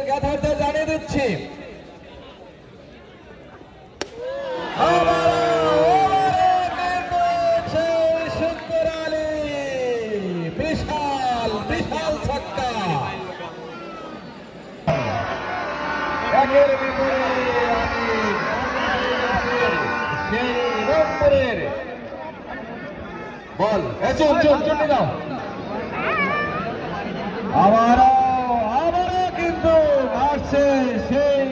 গাথাতে জানিয়ে দিচ্ছি বিশাল বিশাল ছক্কা একের বিপরীতে বল চলে দাও আবারও কিন্তু আসছে সেই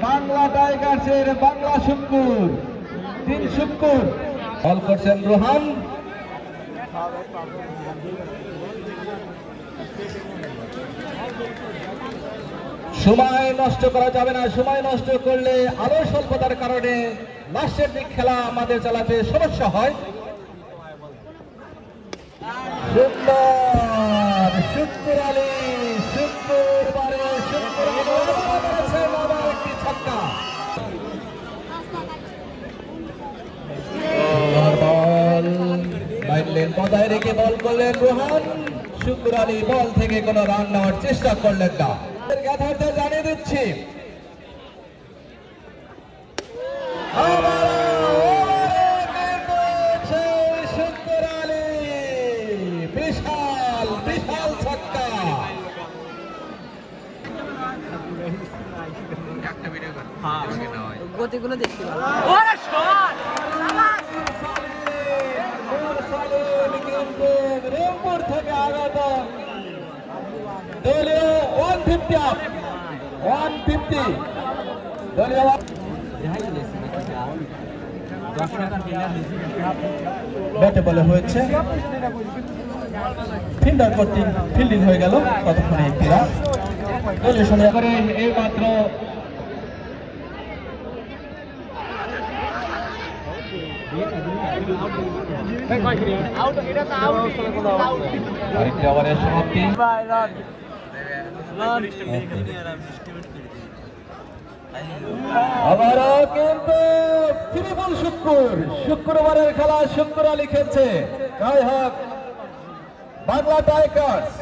বাংলা টাইগার্সের বাংলা শুক্কুর তিন শুক্কুর বল করছেন রোহান সময় নষ্ট করা যাবে না সময় নষ্ট করলে আলো স্বল্পতার কারণে লাস্টের দিক খেলা আমাদের চালাতে সমস্যা হয় সুন্দর শুক্কুর আলী শুক্রবারে একটি ছক্কা বল লাইন বজায় রেখে বল করলেন রোহান শুক্কুর আলী বল থেকে কোনো রান নেওয়ার চেষ্টা করলেন না গাথাতে জানিয়ে দিচ্ছি বিশাল বিশাল ছক্কা গতিগুলো দেখতে রংপুর থেকে আগত দলীয় 150 দলীয় ব্যাটে বলে হয়েছে ফিল্ডার কর্তৃক ফিল্ডিং হয়ে গেল ততক্ষণে এমপিরা দলীয় সময় করে এই মাত্র আরেকটি ওভারের সমাপ্তি আবারও কিন্তু ত্রিপুল শুক্রবারের খেলা শুক্কুর আলী খেলছে জয় হোক বাংলা টাইগার্স।